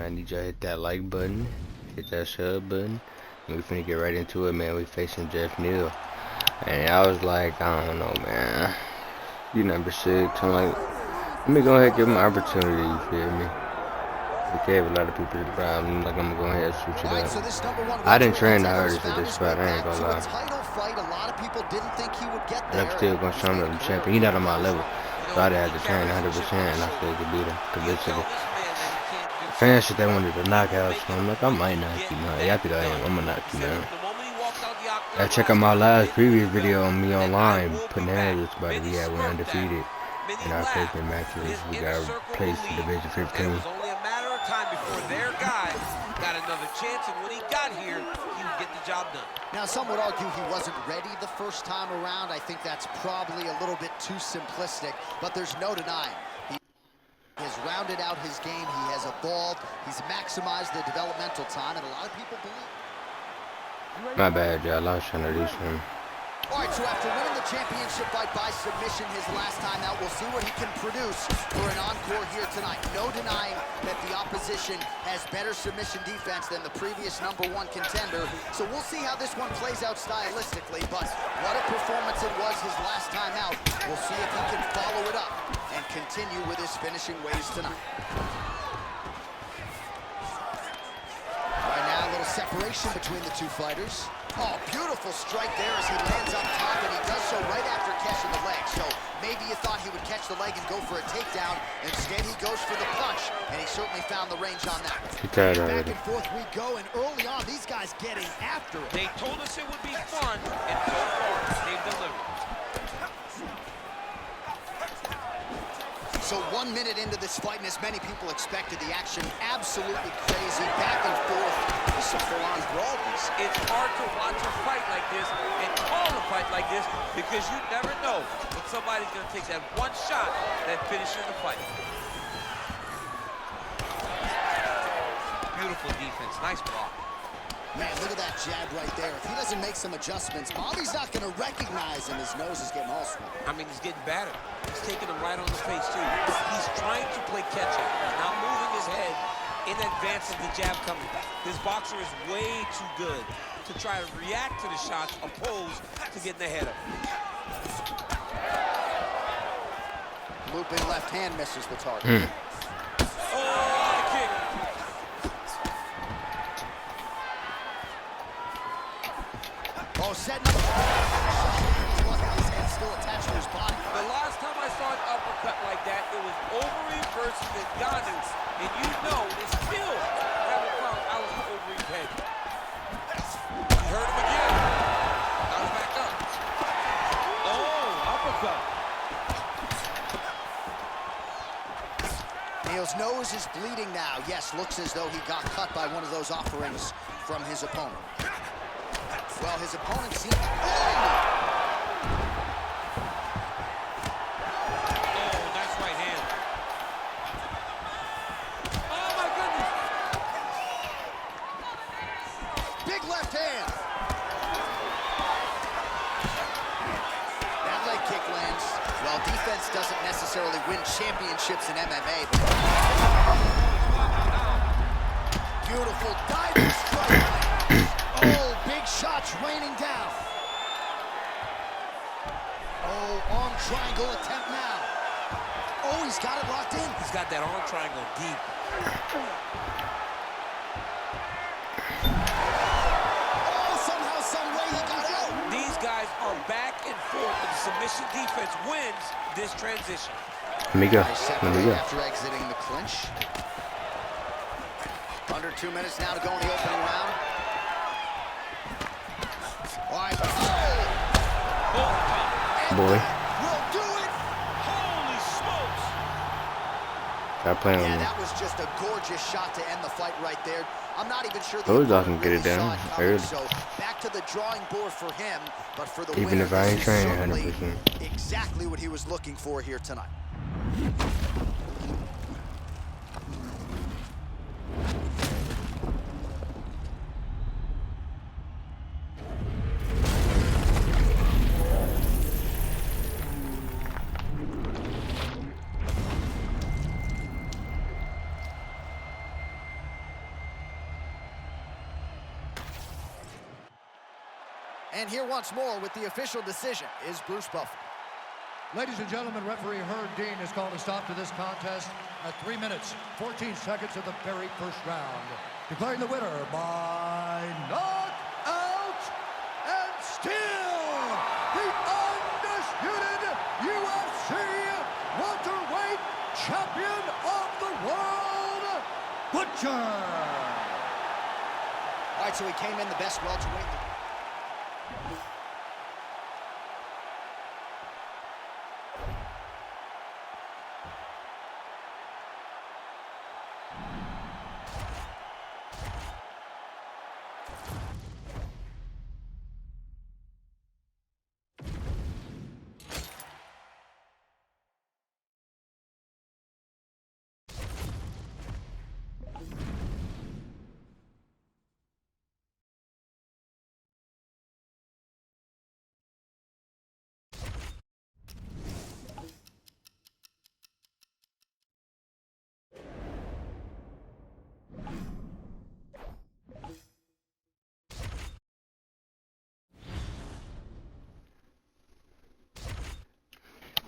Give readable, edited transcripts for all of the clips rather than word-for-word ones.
I need y'all to hit that like button, hit that sub button. We finna get right into it, man. We facing Geoff Neal. And I was like, I don't know, man. You number 6. I'm like, let me go ahead and give him an opportunity, you feel me? We gave a lot of people the problem. Like, I'm gonna go ahead and switch it up. I didn't train the hardest at this spot, I ain't gonna lie. And I'm still gonna show him that I'm champion. He's not on my level. So I didn't have to train 100% and I still could beat him convincingly. Fans said they wanted to knock out, so I'm like, I might knock you out. Yeah, I think I am. I'm gonna knock you down. I check out my last previous video on me online, putting hands about it. We had one undefeated in our placement matches. We got placed in Division 15. It was only a matter of time before their guy got another chance, and when he got here, he would get the job done. Now, some would argue he wasn't ready the first time around. I think that's probably a little bit too simplistic, but there's no denying. He has rounded out his game, he has evolved, he's maximized the developmental time, and a lot of people believe. My bad, y'all. I was trying to do something. All right, so after winning the championship fight by submission his last time out, we'll see what he can produce for an encore here tonight. No denying that the opposition has better submission defense than the previous #1 contender. So we'll see how this one plays out stylistically, but what a performance it was his last time out. We'll see if he can follow it up and continue with his finishing ways tonight. Right now, a little separation between the two fighters. Oh, beautiful strike there as he lands on top, and he does so right after catching the leg. So maybe you thought he would catch the leg and go for a takedown. Instead, he goes for the punch, and he certainly found the range on that. Back and forth we go, and early on, these guys getting after it. They told us it would be fun, and so far, they've delivered. So 1 minute into this fight, and as many people expected, the action absolutely crazy, back and forth. This is a full-on brawl. It's hard to watch a fight like this and call a fight like this because you never know when somebody's going to take that one shot that finishes the fight. Beautiful defense, nice block. Man, look at that jab right there. If he doesn't make some adjustments, Bobby's not going to recognize him. His nose is getting all swollen. I mean, he's getting battered. He's taking him right on the face, too. He's trying to play catch-up. He's not moving his head in advance of the jab coming. This boxer is way too good to try to react to the shots opposed to getting ahead of him. Looping left hand misses the target. Oh, kick. Oh, setting up. His head still attached to his body. The last time I saw an uppercut like that, it was Overeem versus Ngannou. And you know, they still haven't found Alistair Overeem's head. He hurt him again. Now he's back up. Oh, uppercut. Neal's nose is bleeding now. Yes, looks as though he got cut by one of those offerings from his opponent. Well, his opponent seemed... Oh, nice right hand. Oh, my goodness. big left hand. That leg kick lands. Well, defense doesn't necessarily win championships in MMA. Beautiful diving strike. Oh, big shots raining down. Oh, arm triangle attempt now. Oh, he's got it locked in. He's got that arm triangle deep. Oh, somehow, some way he got out. These guys are back and forth, and the submission defense wins this transition. Let me go. Let me go. After exiting the clinch. Under 2 minutes now to go in the opening round. All right. Boy. Will do it. Holy smokes. Stop playing with Yeah, me. that was just a gorgeous shot to end the fight right there. I'm not even sure Those I can get it down early. So back to the drawing board for him, but for the Even winner, if I ain't this is training certainly 100%. exactly what he was looking for here tonight. And here once more with the official decision is Bruce Buffer. Ladies and gentlemen, referee Herb Dean has called a stop to this contest at 3 minutes, 14 seconds of the very first round. Declaring the winner by knockout and still the undisputed UFC welterweight champion of the world, Butcher. All right, so he came in the best welterweight.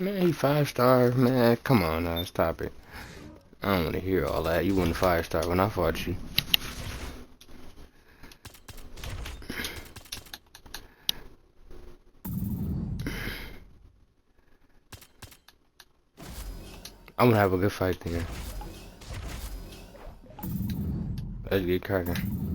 Man, he 5-star, man. Come on now, stop it. I don't want to hear all that. You wasn't 5-star when I fought you. I'm gonna have a good fight then. Let's get cracking.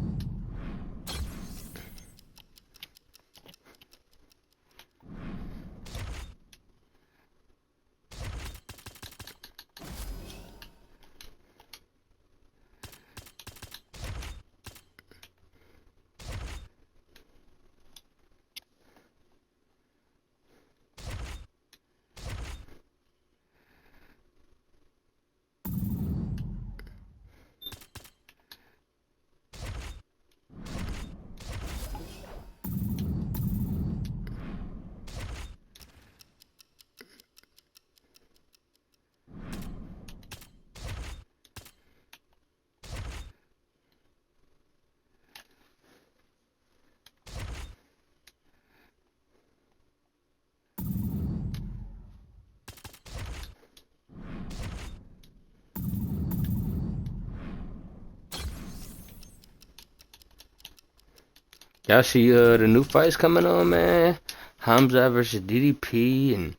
Y'all see the new fights coming on, man? Hamza versus DDP and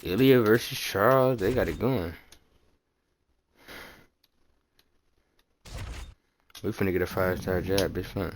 Ilya versus Charles. They got it going. We finna get a 5-star jab. It's fun.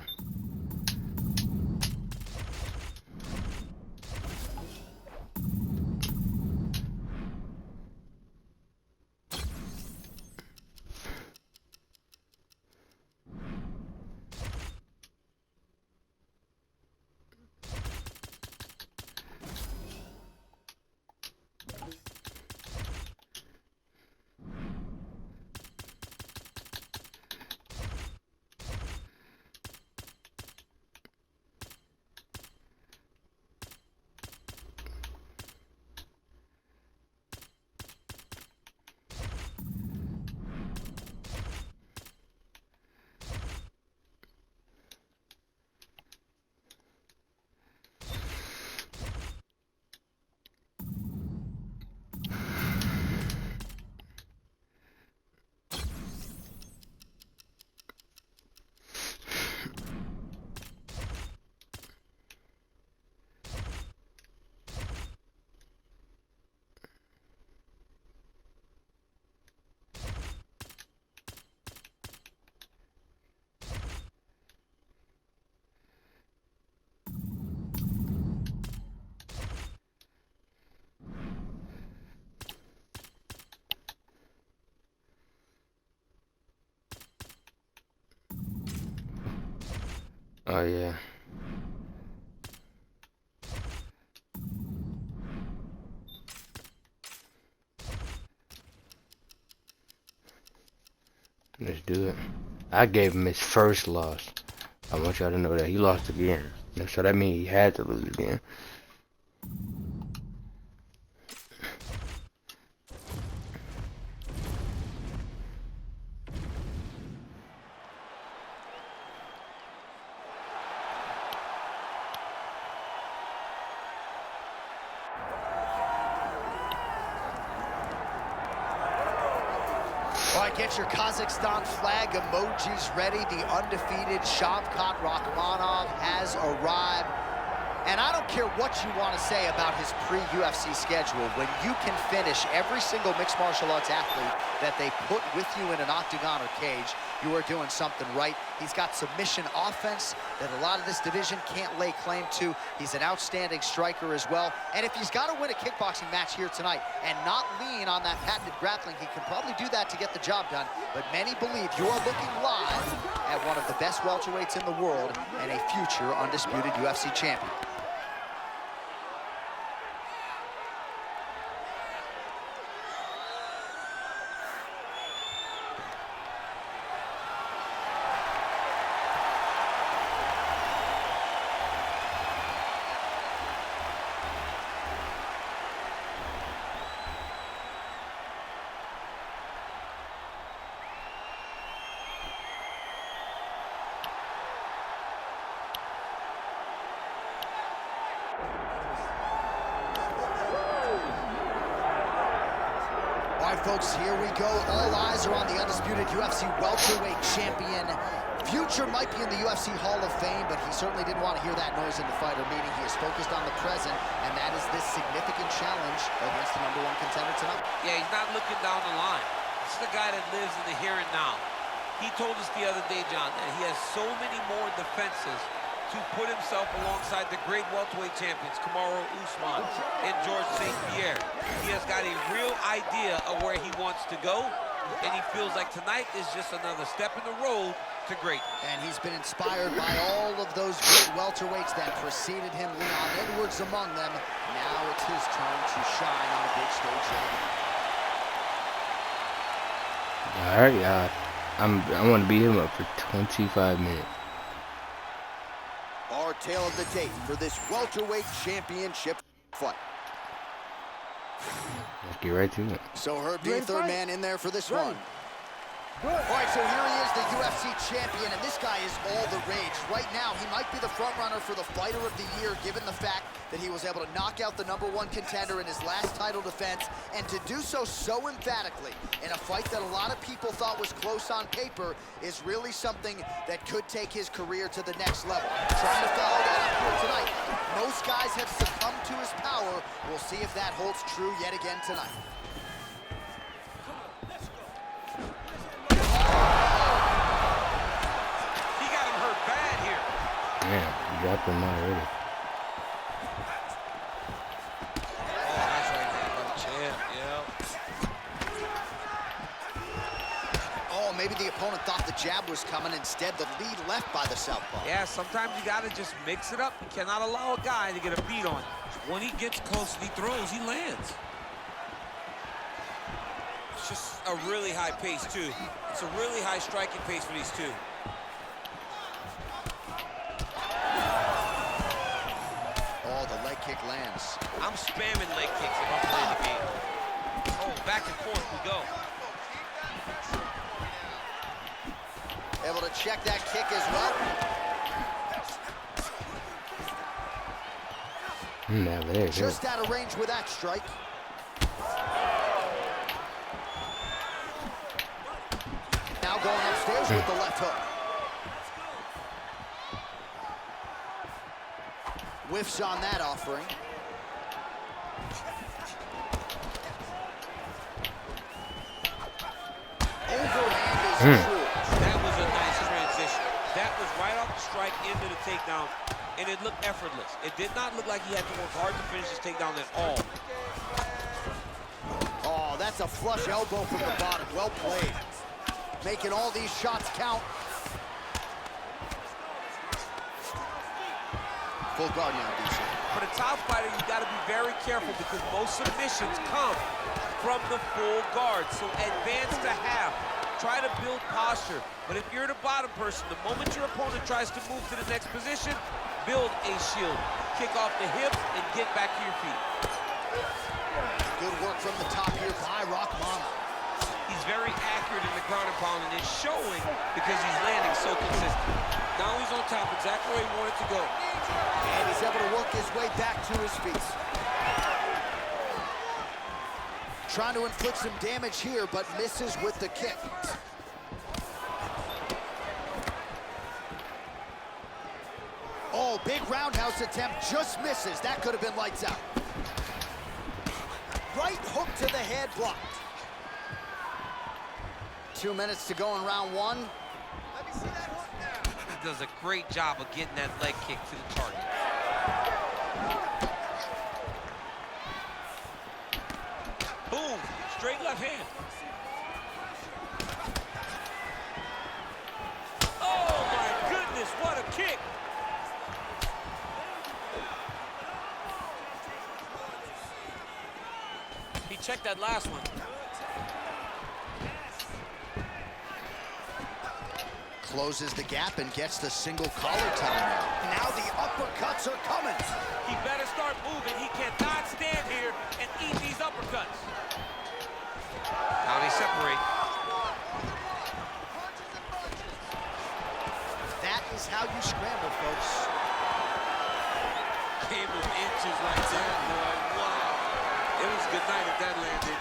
Oh yeah. Let's do it. I gave him his first loss. I want y'all to know that he lost again. So that means he had to lose again. right, get your Kazakhstan flag emojis ready. The undefeated Shavkat has arrived. And I don't care what you want to say about his pre-UFC schedule. When you can finish every single mixed martial arts athlete that they put with you in an octagon or cage, you are doing something right. He's got submission offense that a lot of this division can't lay claim to. He's an outstanding striker as well. And if he's got to win a kickboxing match here tonight and not lean on that patented grappling, he can probably do that to get the job done. But many believe you are looking live at one of the best welterweights in the world and a future undisputed UFC champion. All right, folks, here we go. All eyes are on the undisputed UFC welterweight champion. Future might be in the UFC Hall of Fame, but he certainly didn't want to hear that noise in the fighter meeting. He is focused on the present, and that is this significant challenge against the #1 contender tonight. Yeah, he's not looking down the line. This is the guy that lives in the here and now. He told us the other day, John, that he has so many more defenses to put himself alongside the great welterweight champions, Kamaru Usman and George St. Pierre. He has got a real idea of where he wants to go, and he feels like tonight is just another step in the road to great. And he's been inspired by all of those great welterweights that preceded him, Leon Edwards among them. Now it's his turn to shine on a big stage. All right, y'all. I want to beat him up for 25 minutes. Our tale of the tape for this welterweight championship fight. Let's get right to it. So Herb Dean, third man in there for this one. All right, so here he is, the UFC champion, and this guy is all the rage. Right now, he might be the front runner for the fighter of the year, given the fact that he was able to knock out the #1 contender in his last title defense, and to do so emphatically in a fight that a lot of people thought was close on paper is really something that could take his career to the next level. Trying to follow that up here tonight. Most guys have succumbed to his power. We'll see if that holds true yet again tonight. Damn, you dropped him already. Oh, nice right there by the champ, yeah. Oh, maybe the opponent thought the jab was coming. Instead, the lead left by the southpaw. Yeah, sometimes you got to just mix it up. You cannot allow a guy to get a beat on. When he gets close and he throws, he lands. It's just a really high pace, too. It's a really high striking pace for these two. Kick lands. I'm spamming leg kicks if I'm playing the game. Oh, back and forth we go. Able to check that kick as well. Now there you Just out of range with that strike. Now going upstairs with the left hook. Whiffs on that offering. Overhand is true. That was a nice transition. That was right off the strike into the takedown, and it looked effortless. It did not look like he had to work hard to finish his takedown at all. Oh, that's a flush elbow from the bottom. Well played. Making all these shots count. Full guard now, DC. For the top fighter, you got to be very careful because most submissions come from the full guard. So advance to half. Try to build posture. But if you're the bottom person, the moment your opponent tries to move to the next position, build a shield. Kick off the hips and get back to your feet. Good work from the top here by Rahman. He's very accurate in the ground and pound, and it's showing because he's landing so consistent. Now he's on top, exactly where he wanted to go. And he's able to work his way back to his feet. Trying to inflict some damage here, but misses with the kick. Oh, big roundhouse attempt, just misses. That could have been lights out. Right hook to the head, blocked. 2 minutes to go in round one. Let me see that hook now. He does a great job of getting that leg kick to the target. Boom, straight left hand. Oh my goodness, what a kick. He checked that last one. Closes the gap and gets the single collar tie. Now the uppercuts are coming. He better start moving. He cannot stand here and eat these uppercuts. Now they separate. That is how you scramble, folks. Came of inches like that, boy. Wow. It was good night if that landed.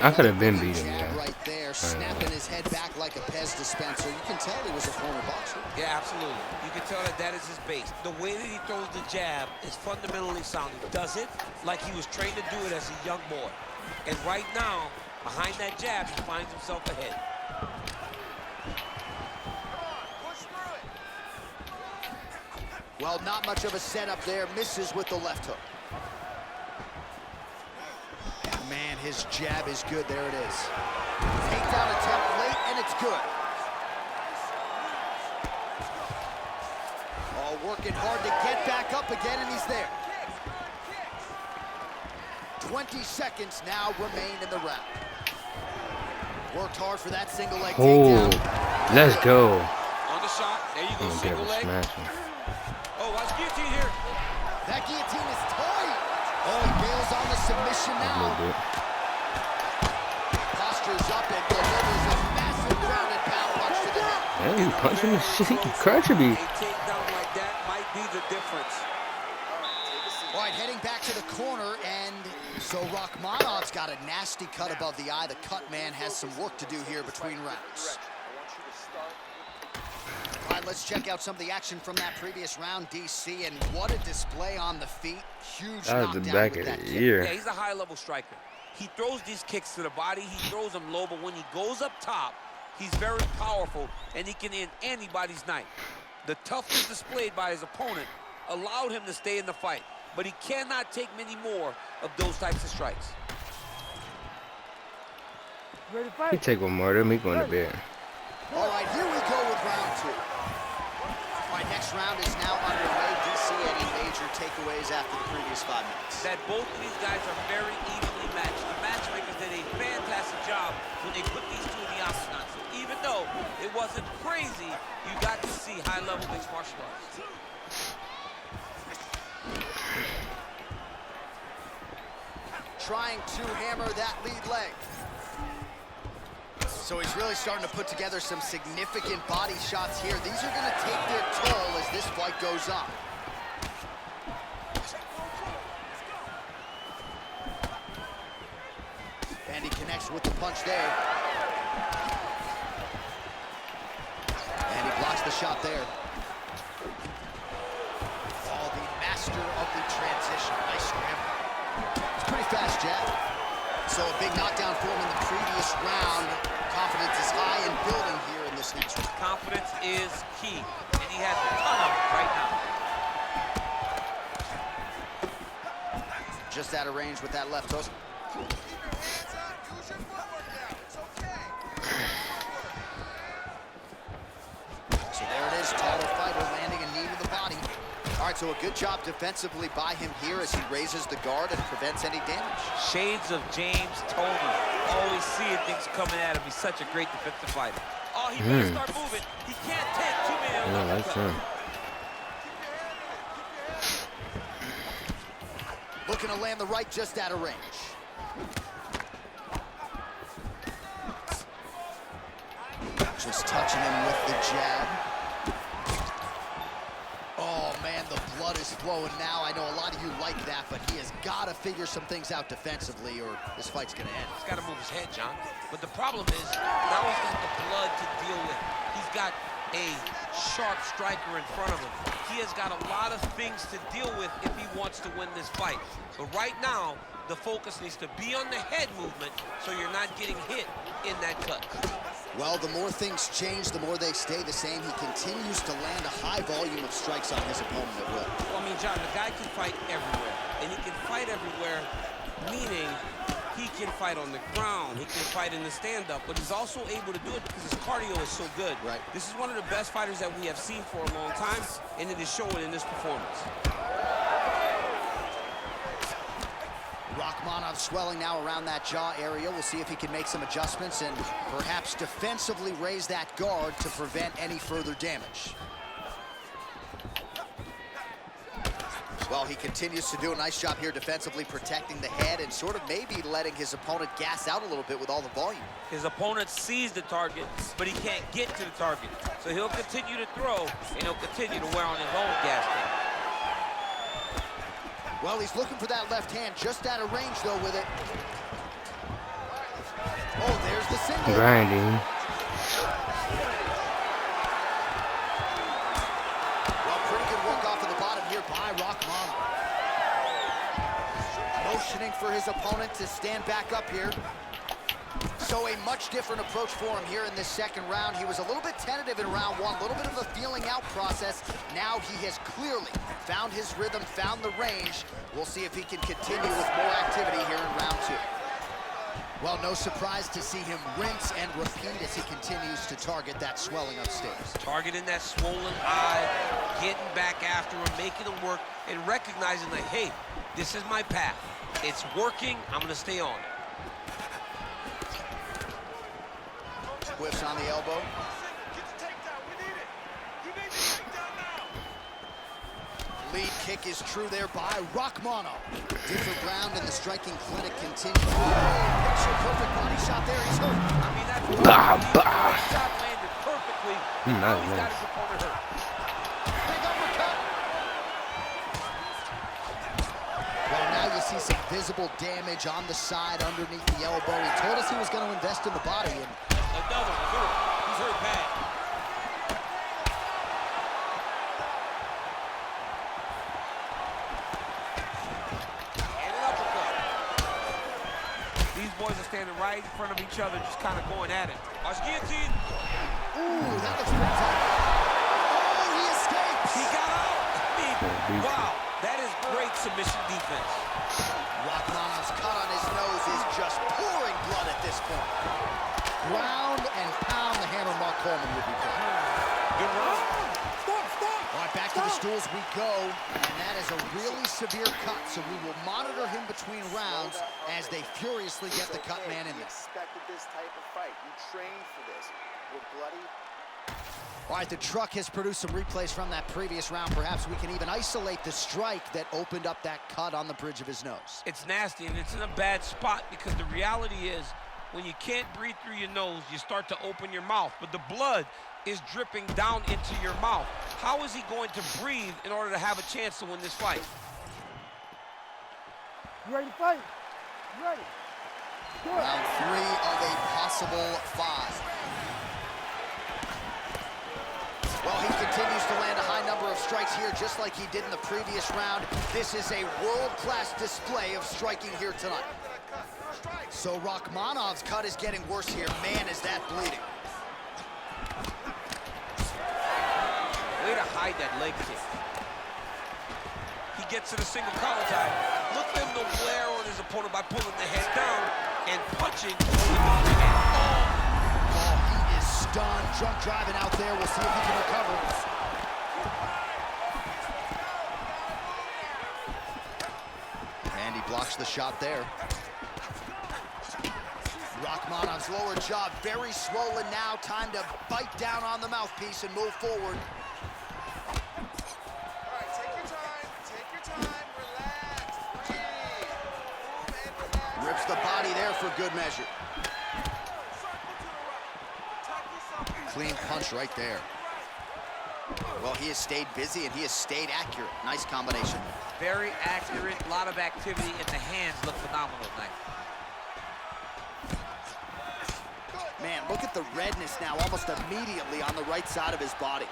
I could have been beating him, yeah. Right there, snapping his head back like a Pez dispenser. You can tell he was a former boxer. Yeah, absolutely. You can tell that that is his base. The way that he throws the jab is fundamentally sound. He does it like he was trained to do it as a young boy. And right now, behind that jab, he finds himself ahead. Well, not much of a setup there. Misses with the left hook. Man, his jab is good. There it is. Takedown attempt late, and it's good. Oh, working hard to get back up again, and he's there. 20 seconds now remain in the round. Worked hard for that single leg takedown. Let's go. On the shot. There you go, single leg. Oh, watch guillotine here. That guillotine is tight. Oh, he bails on the submission now. Postures up and delivers a massive grounded pound punch to the head. Man, you punching the shit, you crunching me. A takedown like that might be the difference. All right, heading back to the corner, and so Rakhmonov's got a nasty cut above the eye. The cut man has some work to do here between rounds. All right, let's check out some of the action from that previous round, DC, and what a display on the feet. Huge knockdown the back with of that the kick. ear. Yeah, he's a high-level striker. He throws these kicks to the body. He throws them low, but when he goes up top, he's very powerful, and he can end anybody's night. The toughness displayed by his opponent allowed him to stay in the fight, but he cannot take many more of those types of strikes. He take one more, then we going to bed. All right, here we go with round two. All right, next round is now underway. DC, any major takeaways after the previous 5 minutes? That both of these guys are very evenly matched. The matchmakers did a fantastic job when they put these two in the octagon. So even though it wasn't crazy, you got to see high-level mixed martial arts. Trying to hammer that lead leg. So he's really starting to put together some significant body shots here. These are going to take their toll as this fight goes on. And he connects with the punch there. And he blocks the shot there. Oh, the master of the transition. Nice scramble. It's pretty fast, jab. So a big knockdown for him in the previous round. Confidence is high and building here in this next round. Confidence is key, and he has a ton of it right now. Just out of range with that left hook. So there it is, taller fighter landing a knee to the body. All right, so a good job defensively by him here as he raises the guard and prevents any damage. Shades of James Toney. Always seeing things coming at him. He's such a great defensive fighter. Oh, he better start moving. He can't take too many. Yeah, that's him. Looking to land the right just out of range. Just touching him with the jab. Oh, man, the blood is flowing now. I know a lot of you like like that, but he has got to figure some things out defensively or this fight's going to end. He's got to move his head, John. But the problem is, now he's got the blood to deal with. He's got a sharp striker in front of him. He has got a lot of things to deal with if he wants to win this fight. But right now, the focus needs to be on the head movement so you're not getting hit in that cut. Well, the more things change, the more they stay the same. He continues to land a high volume of strikes on his opponent at will. Well, I mean, John, the guy can fight everywhere. And he can fight everywhere, meaning he can fight on the ground, he can fight in the stand-up, but he's also able to do it because his cardio is so good. Right. This is one of the best fighters that we have seen for a long time, and it is showing in this performance. Rachmanov swelling now around that jaw area. We'll see if he can make some adjustments and perhaps defensively raise that guard to prevent any further damage. Well, he continues to do a nice job here defensively protecting the head and sort of maybe letting his opponent gas out a little bit with all the volume. His opponent sees the target, but he can't get to the target. So he'll continue to throw, and he'll continue to wear on his own gas tank. Well, he's looking for that left hand, just out of range, though, with it. Oh, there's the single. Grinding. Well, pretty good work off of the bottom here by Rachmanov. Motioning for his opponent to stand back up here. So a much different approach for him here in this second round. He was a little bit tentative in round one, a little bit of a feeling out process. Now he has clearly found his rhythm, found the range. We'll see if he can continue with more activity here in round two. Well, no surprise to see him rinse and repeat as he continues to target that swelling upstairs. Targeting that swollen eye, getting back after him, making him work, and recognizing that, hey, this is my path. It's working, I'm gonna stay on it. Whiffs on the elbow. Lead kick is true there by Rachmanov. Different round and the striking clinic continues. Picture perfect body shot there. He's hurt. I mean, that's shot landed perfectly. Now he's got his opponent hurt. Big uppercut. Well, now you see some visible damage on the side underneath the elbow. He told us he was going to invest in the body. And another hurt. He's hurt bad. And an uppercut. These boys are standing right in front of each other, just kind of going at it. Watch guillotine. ooh, that looks pretty tight. Oh, he escapes. He got out. Wow, that is great submission defense. Rachmanov's cut on his nose is just pouring blood at this point. Ground and pound, the hammer Mark Coleman would be proud. Good run. All right, back to the stools we go, and that is a really severe cut, so we will monitor him between rounds as they furiously get the cut man in there. Expected this type of fight. You trained for this. We're bloody. All right, the truck has produced some replays from that previous round. Perhaps we can even isolate the strike that opened up that cut on the bridge of his nose. It's nasty, and it's in a bad spot because the reality is when you can't breathe through your nose, you start to open your mouth, but the blood is dripping down into your mouth. How is he going to breathe in order to have a chance to win this fight? You ready to fight? You ready? Round 3 of a possible 5. Well, he continues to land a high number of strikes here, just like he did in the previous round. This is a world-class display of striking here tonight. So Rachmanov's cut is getting worse here. Man, is that bleeding. Way to hide that leg kick. He gets to the single collar tie. Look for him to wear on his opponent by pulling the head down and punching with the other hand. Oh, he is stunned. Drunk driving out there. We'll see if he can recover. And he blocks the shot there. Rachmanov's lower jaw very swollen now. Time to bite down on the mouthpiece and move forward. All right, take your time, relax, breathe, move and relax. Rips the body there for good measure. Clean punch right there. Well, he has stayed busy and he has stayed accurate. Nice combination. Very accurate, a lot of activity, and the hands look phenomenal tonight. Man, look at the redness now, almost immediately on the right side of his body.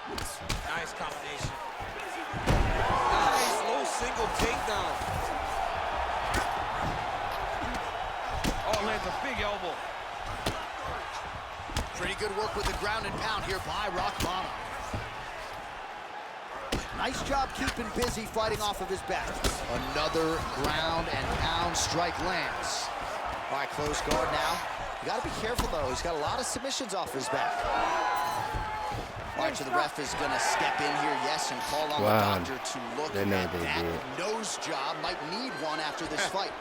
Nice combination. Nice low single takedown. Oh, lands a big elbow. Pretty good work with the ground and pound here by Rahmanov. Nice job keeping busy fighting off of his back. Another ground and pound strike lands. All right, close guard now. You gotta be careful though. He's got a lot of submissions off his back. All right, so the ref is gonna step in here, yes, and call on the doctor to look at that nose job. Might need one after this fight.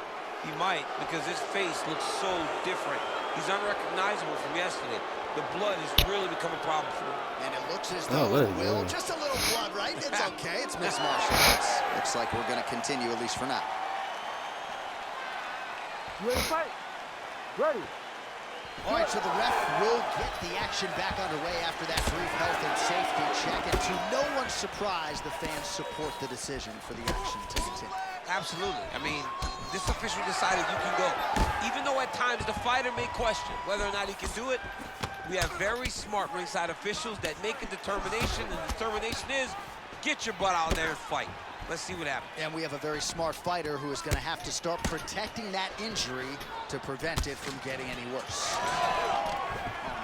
He might, because his face looks so different. He's unrecognizable from yesterday. The blood has really become a problem for him. And it looks as though just a little blood, right? It's okay. It's mixed martial arts. Looks like we're going to continue, at least for now. You ready to fight? Ready. All right, so the ref will get the action back underway after that brief health and safety check. And to no one's surprise, the fans support the decision for the action to continue. Absolutely. I mean, this official decided you can go. Even though at times the fighter may question whether or not he can do it, we have very smart ringside officials that make a determination, and the determination is get your butt out there and fight. Let's see what happens. And we have a very smart fighter who is going to have to start protecting that injury to prevent it from getting any worse. Oh,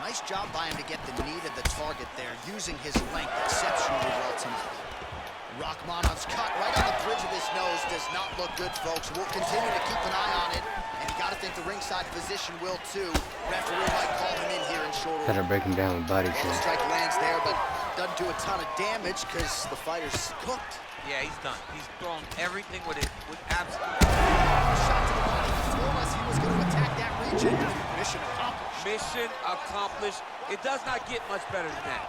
nice job by him to get the knee to the target there, using his length exceptionally well tonight. Rahmanov's cut right on the bridge of his nose does not look good, folks. We'll continue to keep an eye on it, and you got to think the ringside physician will too. Referee might call him in here in short order. Gotta break him down with body The strike lands there, but doesn't do a ton of damage because the fighter's cooked. Yeah, he's done. He's thrown everything with it, with absolute. Shot to the body. He told us he was going to attack that region. Mission accomplished. Mission accomplished. It does not get much better than that.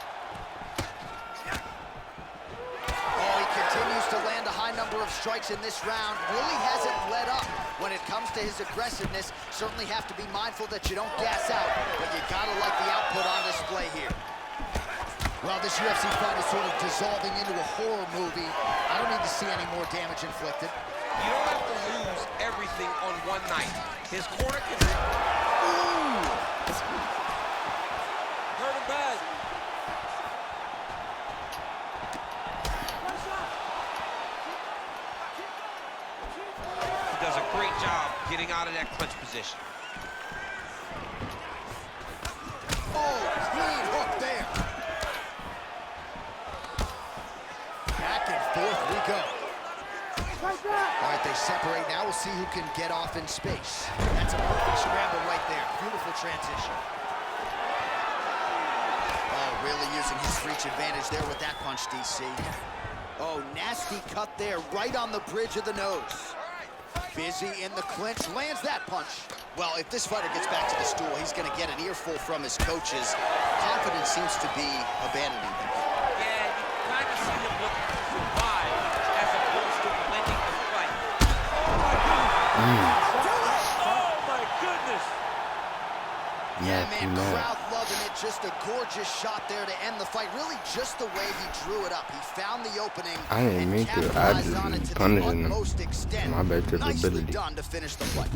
Oh, he continues to land a high number of strikes in this round. Really hasn't let up when it comes to his aggressiveness. Certainly have to be mindful that you don't gas out, but you gotta like the output on display here. Well, this UFC fight is sort of dissolving into a horror movie. I don't need to see any more damage inflicted. You don't have to lose everything on one night. His corner can... Ooh! Hurt him bad. He does a great job getting out of that clinch position. Oh, clean hook there. Back and forth we go. All right, they separate now. We'll see who can get off in space. That's a perfect scramble right there. Beautiful transition. Oh, really using his reach advantage there with that punch, DC. Oh, nasty cut there, right on the bridge of the nose. Busy in the clinch, lands that punch. Well, if this fighter gets back to the stool, he's going to get an earful from his coaches. Confidence seems to be abandoning him. Yeah, you kind of see him looking to survive as opposed to winning the fight. Oh, my goodness. Yeah, man, crowd loving it. Just a gorgeous shot there to end the fight. Really just the way he drew it up. He found the opening. I didn't mean to. I just was punishing him. My bad to the Nicely ability. done to finish the fight.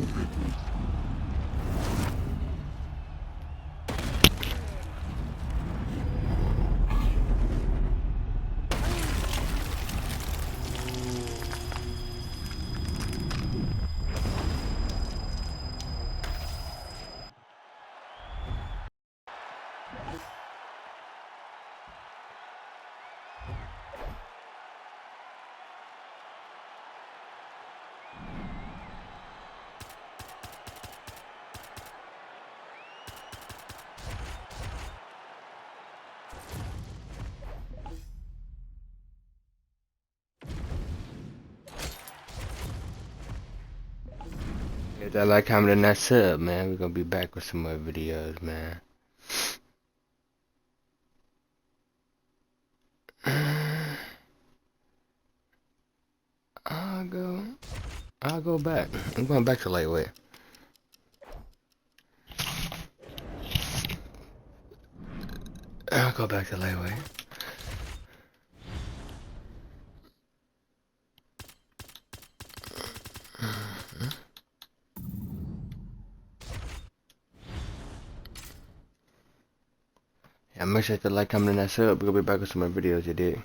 Hit that like, comment, and that sub, man. We're gonna be back with some more videos, man. I'll go back. I'm going back to lightweight. go back to lightweight. Yeah, make sure to like, comment, and that sub. We're gonna be back with some more videos, you dig?